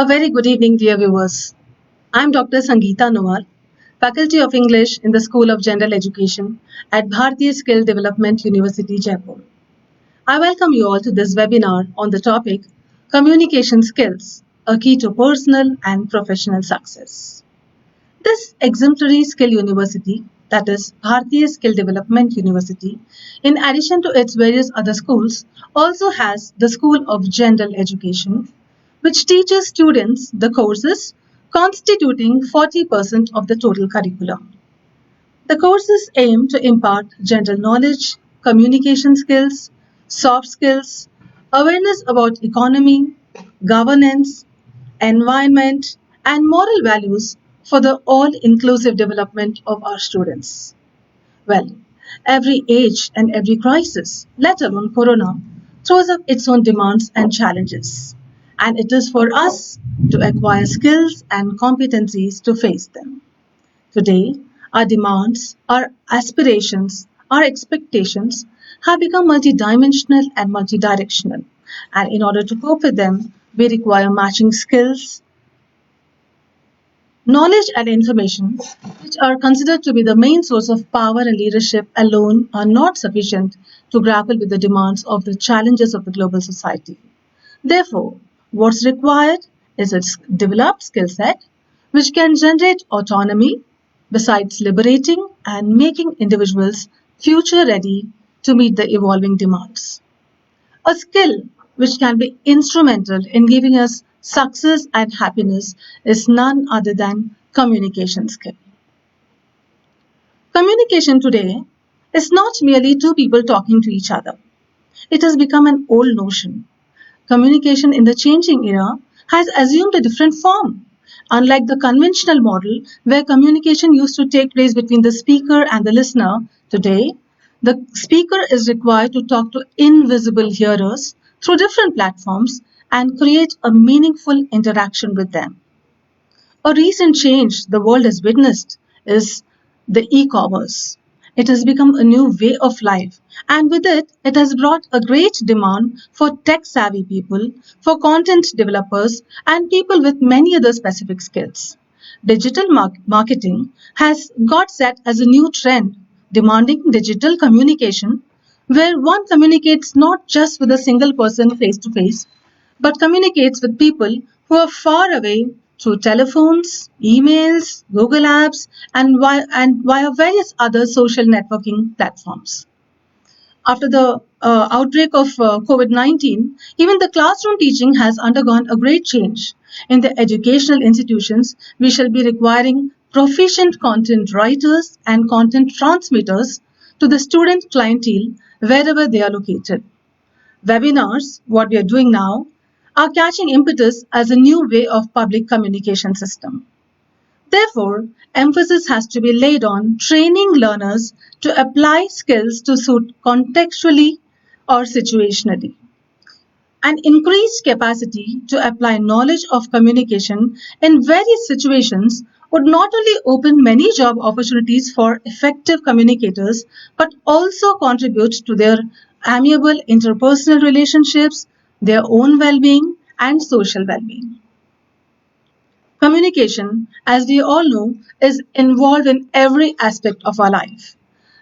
A very good evening, dear viewers. I'm Dr. Sangeeta Nawar, Faculty of English in the School of General Education at Bharatiya Skill Development University, Jaipur. I welcome you all to this webinar on the topic Communication Skills, a key to personal and professional success. This exemplary skill university, that is Bharatiya Skill Development University, in addition to its various other schools, also has the School of General Education, which teaches students the courses constituting 40% of the total curriculum. The courses aim to impart general knowledge, communication skills, soft skills, awareness about economy, governance, environment, and moral values for the all-inclusive development of our students. Well, every age and every crisis, let alone Corona, throws up its own demands and challenges. And it is for us to acquire skills and competencies to face them. Today, our demands, our aspirations, our expectations have become multidimensional and multidirectional. And in order to cope with them, we require matching skills, knowledge and information, which are considered to be the main source of power and leadership alone, are not sufficient to grapple with the demands of the challenges of the global society. Therefore, what's required is a developed skill set which can generate autonomy besides liberating and making individuals future ready to meet the evolving demands. A skill which can be instrumental in giving us success and happiness is none other than communication skill. Communication today is not merely two people talking to each other. It has become an old notion. Communication in the changing era has assumed a different form. Unlike the conventional model where communication used to take place between the speaker and the listener, today the speaker is required to talk to invisible hearers through different platforms and create a meaningful interaction with them. A recent change the world has witnessed is the e-commerce. It has become a new way of life, and with it, it has brought a great demand for tech-savvy people, for content developers, and people with many other specific skills. Digital marketing has got set as a new trend, demanding digital communication, where one communicates not just with a single person face to face, but communicates with people who are far away through telephones, emails, Google Apps, and via various other social networking platforms. After the outbreak of COVID-19, even the classroom teaching has undergone a great change. In the educational institutions, we shall be requiring proficient content writers and content transmitters to the student clientele wherever they are located. Webinars, what we are doing now, are catching impetus as a new way of public communication system. Therefore, emphasis has to be laid on training learners to apply skills to suit contextually or situationally. An increased capacity to apply knowledge of communication in various situations would not only open many job opportunities for effective communicators, but also contribute to their amiable interpersonal relationships, their own well-being, and social well-being. Communication, as we all know, is involved in every aspect of our life.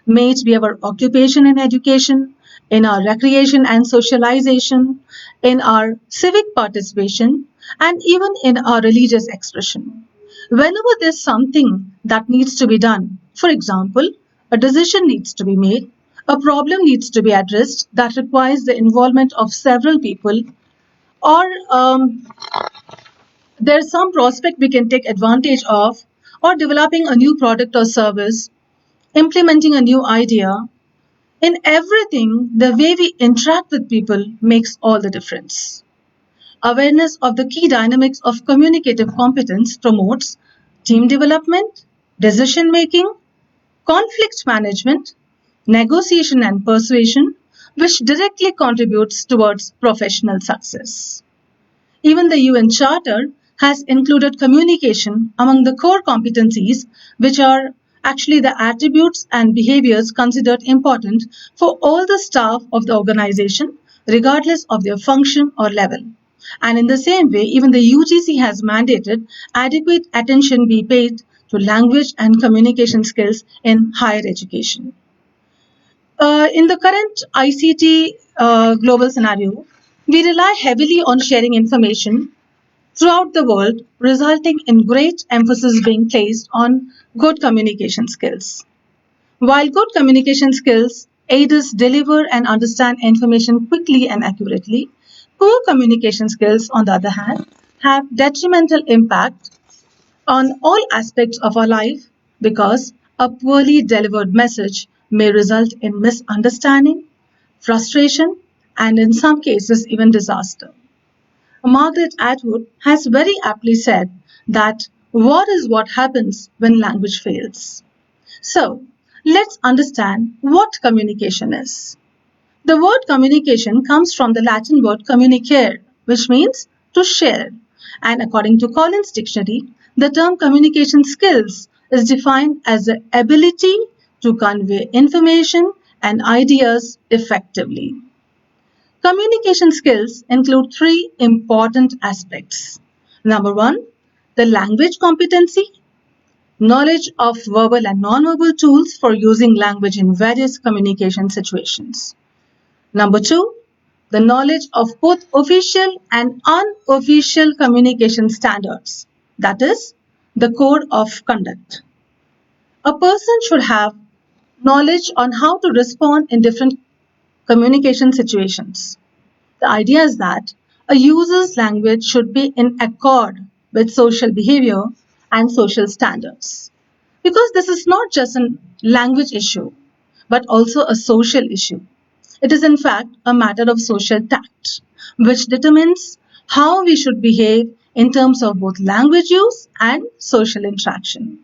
May it be our occupation and education, in our recreation and socialization, in our civic participation, and even in our religious expression. Whenever there's something that needs to be done, for example, a decision needs to be made, a problem needs to be addressed that requires the involvement of several people, or there's some prospect we can take advantage of, or developing a new product or service, implementing a new idea. In everything, the way we interact with people makes all the difference. Awareness of the key dynamics of communicative competence promotes team development, decision making, conflict management, negotiation and persuasion, which directly contributes towards professional success. Even the UN Charter has included communication among the core competencies, which are actually the attributes and behaviors considered important for all the staff of the organization, regardless of their function or level. And in the same way, even the UGC has mandated adequate attention be paid to language and communication skills in higher education. In the current ICT global scenario, we rely heavily on sharing information throughout the world, resulting in great emphasis being placed on good communication skills. While good communication skills aid us deliver and understand information quickly and accurately, poor communication skills, on the other hand, have detrimental impact on all aspects of our life because a poorly delivered message may result in misunderstanding, frustration, and in some cases, even disaster. Margaret Atwood has very aptly said that what is what happens when language fails. So, let's understand what communication is. The word communication comes from the Latin word communicare, which means to share. And according to Collins Dictionary, the term communication skills is defined as the ability to convey information and ideas effectively. Communication skills include three important aspects. Number one, the language competency, knowledge of verbal and non-verbal tools for using language in various communication situations. Number two, the knowledge of both official and unofficial communication standards, that is, the code of conduct. A person should have knowledge on how to respond in different communication situations. The idea is that a user's language should be in accord with social behavior and social standards. Because this is not just a language issue, but also a social issue. It is, in fact, a matter of social tact, which determines how we should behave in terms of both language use and social interaction.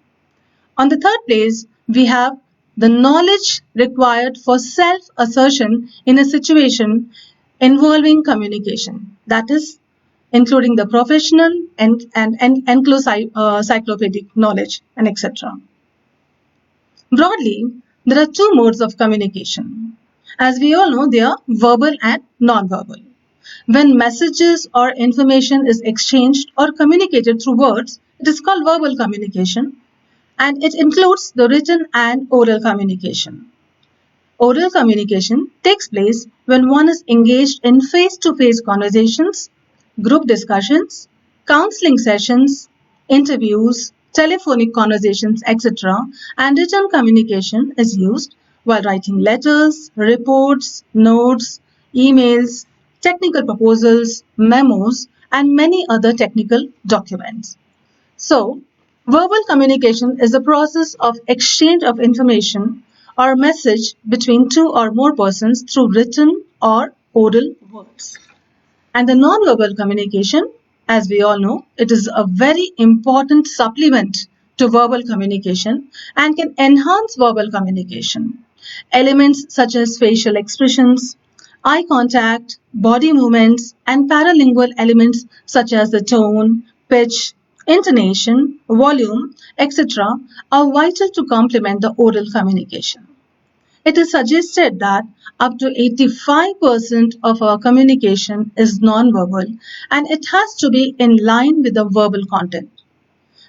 On the third place, we have the knowledge required for self assertion in a situation involving communication, that is, including the professional and encyclopedic knowledge, and etc. Broadly, there are two modes of communication. As we all know, they are verbal and non-verbal. When messages or information is exchanged or communicated through words, it is called verbal communication, and it includes the written and oral communication. Oral communication takes place when one is engaged in face-to-face conversations, group discussions, counseling sessions, interviews, telephonic conversations, etc. And written communication is used while writing letters, reports, notes, emails, technical proposals, memos, and many other technical documents. So, verbal communication is the process of exchange of information or message between two or more persons through written or oral words. And the non-verbal communication, as we all know, it is a very important supplement to verbal communication and can enhance verbal communication. Elements such as facial expressions, eye contact, body movements, and paralingual elements such as the tone, pitch, intonation, volume, etc., are vital to complement the oral communication. It is suggested that up to 85% of our communication is nonverbal and it has to be in line with the verbal content.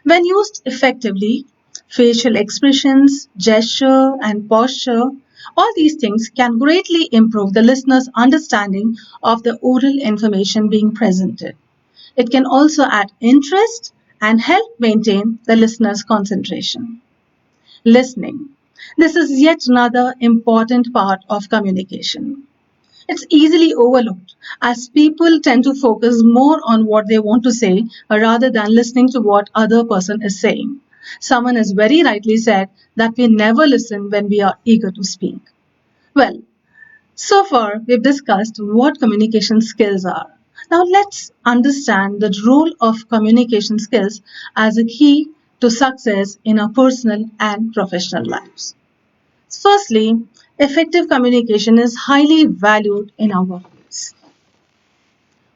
When used effectively, facial expressions, gesture, and posture, all these things can greatly improve the listener's understanding of the oral information being presented. It can also add interest and help maintain the listener's concentration. Listening. This is yet another important part of communication. It's easily overlooked as people tend to focus more on what they want to say rather than listening to what other person is saying. Someone has very rightly said that we never listen when we are eager to speak. Well, so far we've discussed what communication skills are. Now let's understand the role of communication skills as a key to success in our personal and professional lives. Firstly, effective communication is highly valued in our workplace.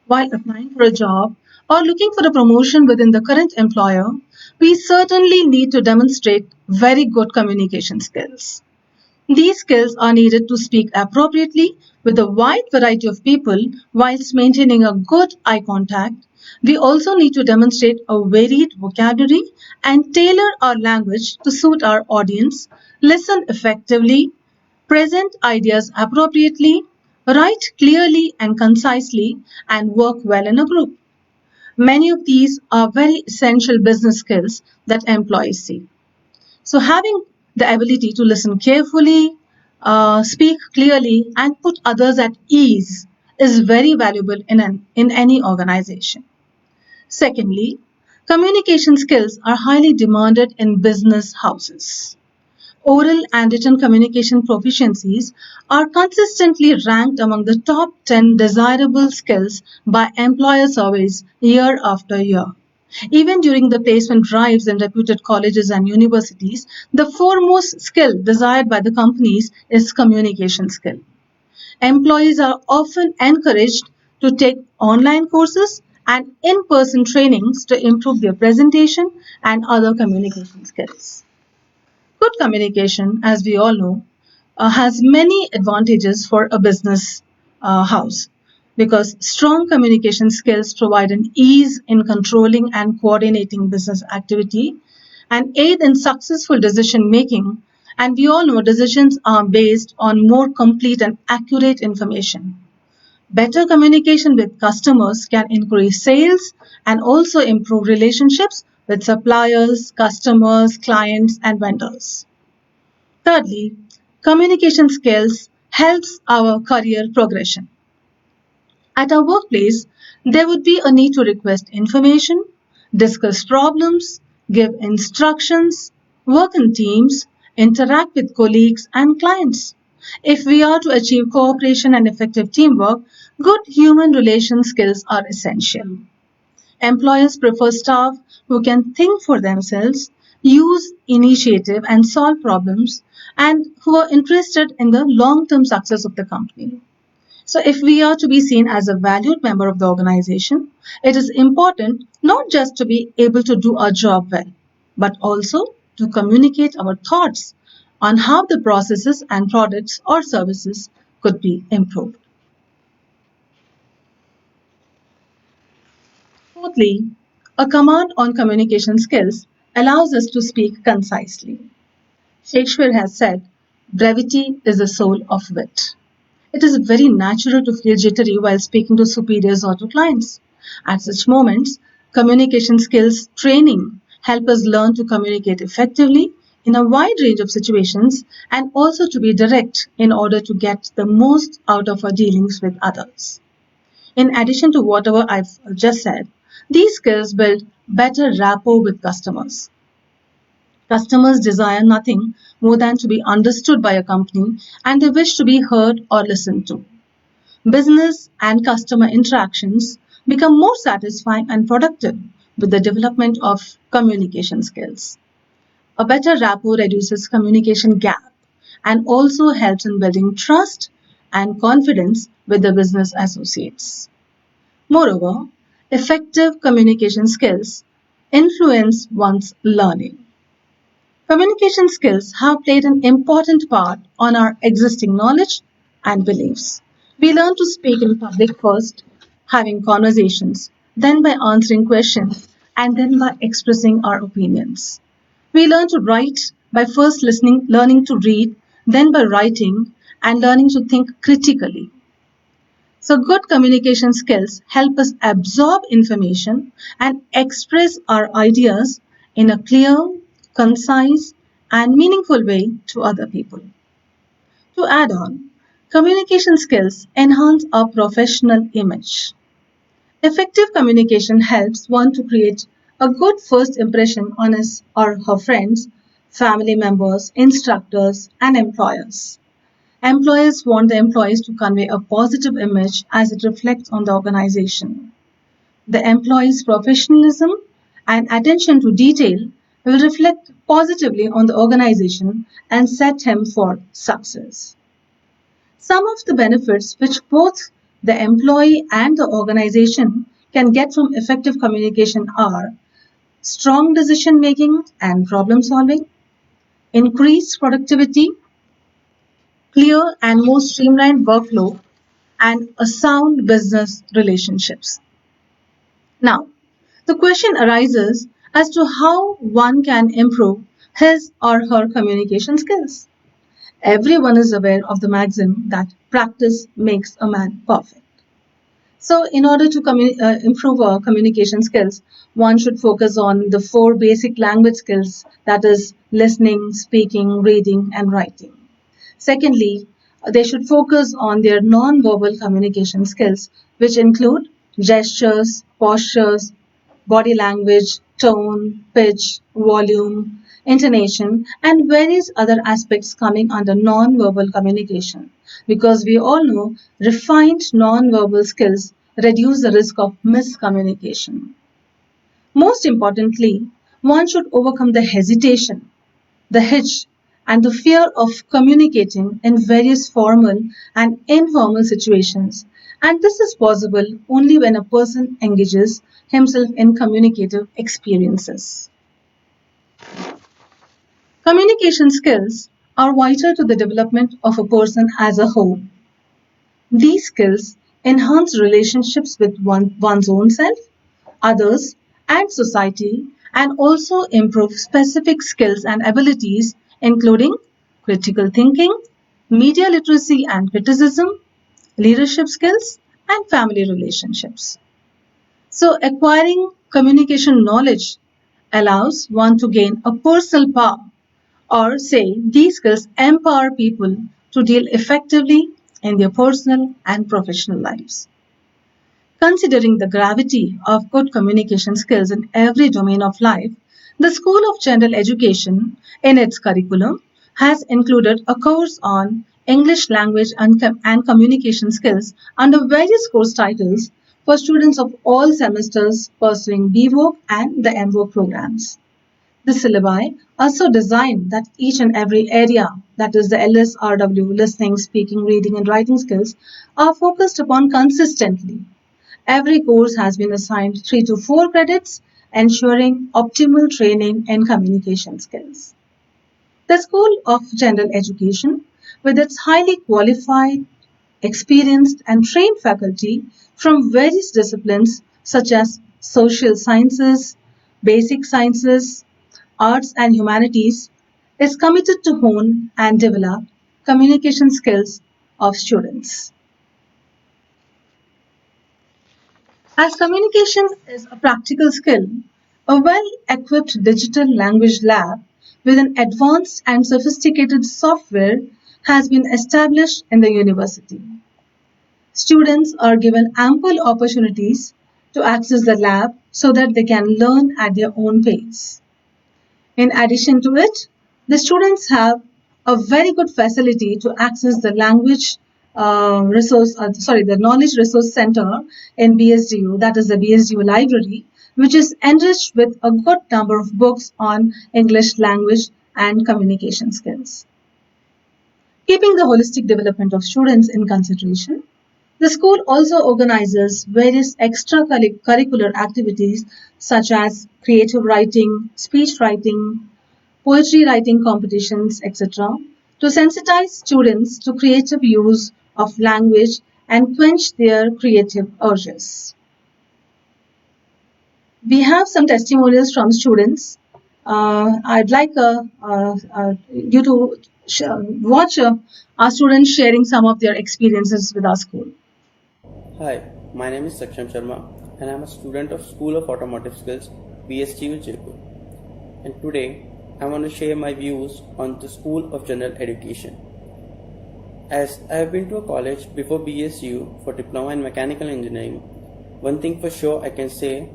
While applying for a job or looking for a promotion within the current employer, we certainly need to demonstrate very good communication skills. These skills are needed to speak appropriately with a wide variety of people whilst maintaining a good eye contact. We also need to demonstrate a varied vocabulary and tailor our language to suit our audience, listen effectively, present ideas appropriately, write clearly and concisely, and work well in a group. Many of these are very essential business skills that employees seek. So, having the ability to listen carefully, speak clearly, and put others at ease is very valuable in any organization. Secondly, communication skills are highly demanded in business houses. Oral and written communication proficiencies are consistently ranked among the top 10 desirable skills by employer surveys year after year. Even during the placement drives in reputed colleges and universities, the foremost skill desired by the companies is communication skill. Employees are often encouraged to take online courses and in person trainings to improve their presentation and other communication skills. Good communication, as we all know, has many advantages for a business house because strong communication skills provide an ease in controlling and coordinating business activity and aid in successful decision making. And we all know decisions are based on more complete and accurate information. Better communication with customers can increase sales and also improve relationships with suppliers, customers, clients, and vendors. Thirdly, communication skills helps our career progression. At our workplace, there would be a need to request information, discuss problems, give instructions, work in teams, interact with colleagues and clients. If we are to achieve cooperation and effective teamwork, good human relation skills are essential. Employers prefer staff who can think for themselves, use initiative and solve problems, and who are interested in the long term success of the company. So, if we are to be seen as a valued member of the organization, it is important not just to be able to do our job well, but also to communicate our thoughts on how the processes and products or services could be improved. Fourthly, a command on communication skills allows us to speak concisely. Shakespeare has said, brevity is the soul of wit. It is very natural to feel jittery while speaking to superiors or to clients. At such moments, communication skills training help us learn to communicate effectively in a wide range of situations and also to be direct in order to get the most out of our dealings with others. In addition to whatever I've just said, these skills build better rapport with customers. Customers desire nothing more than to be understood by a company and they wish to be heard or listened to. Business and customer interactions become more satisfying and productive with the development of communication skills. A better rapport reduces communication gap and also helps in building trust and confidence with the business associates. Moreover, effective communication skills influence one's learning. Communication skills have played an important part on our existing knowledge and beliefs. We learn to speak in public first, having conversations, then by answering questions, and then by expressing our opinions. We learn to write by first listening, learning to read, then by writing, and learning to think critically. So, good communication skills help us absorb information and express our ideas in a clear, concise, and meaningful way to other people. To add on, communication skills enhance our professional image. Effective communication helps one to create a good first impression on his or her friends, family members, instructors, and employers. Employers want the employees to convey a positive image as it reflects on the organization. The employee's professionalism and attention to detail will reflect positively on the organization and set him for success. Some of the benefits which both the employee and the organization can get from effective communication are strong decision making and problem solving, increased productivity, clear and more streamlined workflow, and a sound business relationships. Now, the question arises as to how one can improve his or her communication skills. Everyone is aware of the maxim that practice makes a man perfect. So, in order to improve our communication skills, one should focus on the four basic language skills, that is, listening, speaking, reading, and writing. Secondly, they should focus on their non-verbal communication skills, which include gestures, postures, body language, tone, pitch, volume, intonation, and various other aspects coming under non-verbal communication. Because we all know refined non-verbal skills reduce the risk of miscommunication. Most importantly, one should overcome the hesitation, the hitch, and the fear of communicating in various formal and informal situations. And this is possible only when a person engages himself in communicative experiences. Communication skills are vital to the development of a person as a whole. These skills enhance relationships with one's own self, others, and society, and also improve specific skills and abilities, including critical thinking, media literacy and criticism, leadership skills, and family relationships. So, acquiring communication knowledge allows one to gain a personal power, or say these skills empower people to deal effectively in their personal and professional lives. Considering the gravity of good communication skills in every domain of life, the School of General Education, in its curriculum, has included a course on English language and communication skills under various course titles for students of all semesters pursuing BVOC and the MVOC programs. The syllabi are so designed that each and every area, that is the LSRW, listening, speaking, reading, and writing skills, are focused upon consistently. Every course has been assigned 3 to 4 credits, ensuring optimal training in communication skills. The School of General Education, with its highly qualified, experienced, and trained faculty from various disciplines such as social sciences, basic sciences, arts, and humanities, is committed to hone and develop communication skills of students. As communication is a practical skill, a well equipped digital language lab with an advanced and sophisticated software has been established in the university. Students are given ample opportunities to access the lab so that they can learn at their own pace. In addition to it, the students have a very good facility to access the the Knowledge Resource Center in BSDU, that is the BSDU library, which is enriched with a good number of books on English language and communication skills. Keeping the holistic development of students in consideration, the school also organizes various extracurricular activities such as creative writing, speech writing, poetry writing competitions, etc., to sensitize students to creative use of language and quench their creative urges. We have some testimonials from students. I'd like you to watch our students sharing some of their experiences with our school. Hi, my name is Saksham Sharma and I am a student of School of Automotive Skills, BSTU Jaipur. And today I want to share my views on the School of General Education. As I have been to a college before BSU for Diploma in Mechanical Engineering, one thing for sure I can say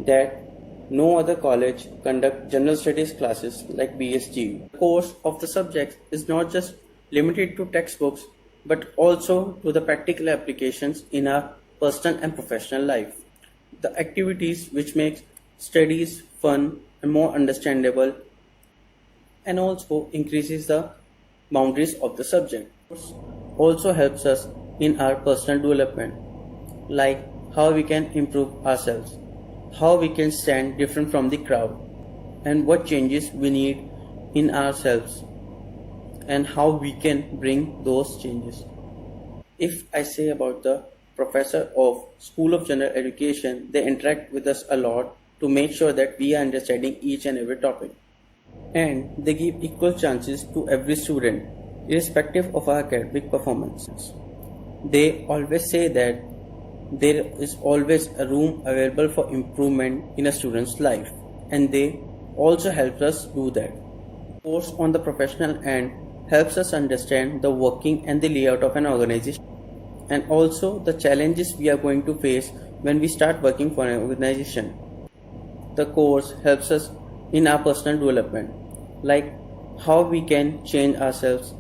that no other college conduct general studies classes like BSTU. The course of the subjects is not just limited to textbooks but also to the practical applications in our personal and professional life. The activities which make studies fun and more understandable and also increases the boundaries of the subject. Also helps us in our personal development, like how we can improve ourselves, how we can stand different from the crowd, and what changes we need in ourselves. and how we can bring those changes. If I say about the professor of School of General Education, they interact with us a lot to make sure that we are understanding each and every topic. And they give equal chances to every student, irrespective of our academic performances. They always say that there is always a room available for improvement in a student's life, and they also help us do that. Course on the professional end helps us understand the working and the layout of an organization, and also the challenges we are going to face when we start working for an organization. The course helps us in our personal development, like how we can change ourselves,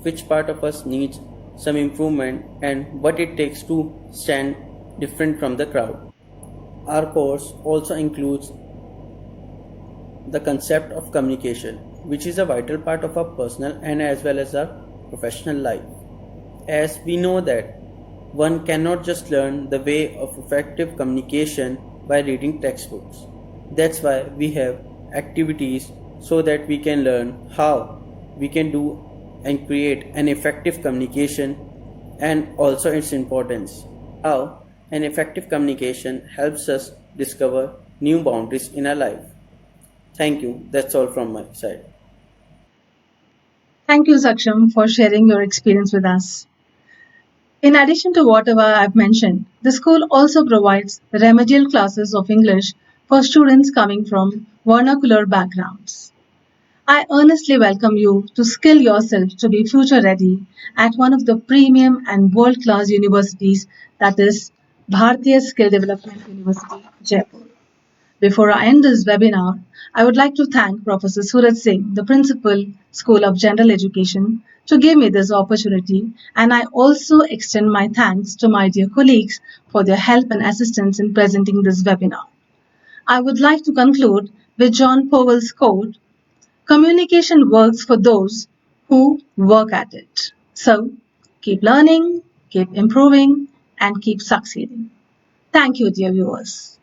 which part of us needs some improvement, and what it takes to stand different from the crowd. Our course also includes the concept of communication, which is a vital part of our personal and as well as our professional life. As we know that one cannot just learn the way of effective communication by reading textbooks. That's why we have activities so that we can learn how we can do and create an effective communication, and also its importance. How an effective communication helps us discover new boundaries in our life. Thank you. That's all from my side. Thank you, Saksham, for sharing your experience with us. In addition to whatever I've mentioned, the school also provides remedial classes of English for students coming from vernacular backgrounds. I earnestly welcome you to skill yourself to be future ready at one of the premium and world class universities, that is Bharatiya Skill Development University, Jaipur. Before I end this webinar, I would like to thank Professor Suraj Singh, the Principal, School of General Education, to give me this opportunity, and I also extend my thanks to my dear colleagues for their help and assistance in presenting this webinar. I would like to conclude with John Powell's quote: communication works for those who work at it. So, keep learning, keep improving, and keep succeeding. Thank you, dear viewers.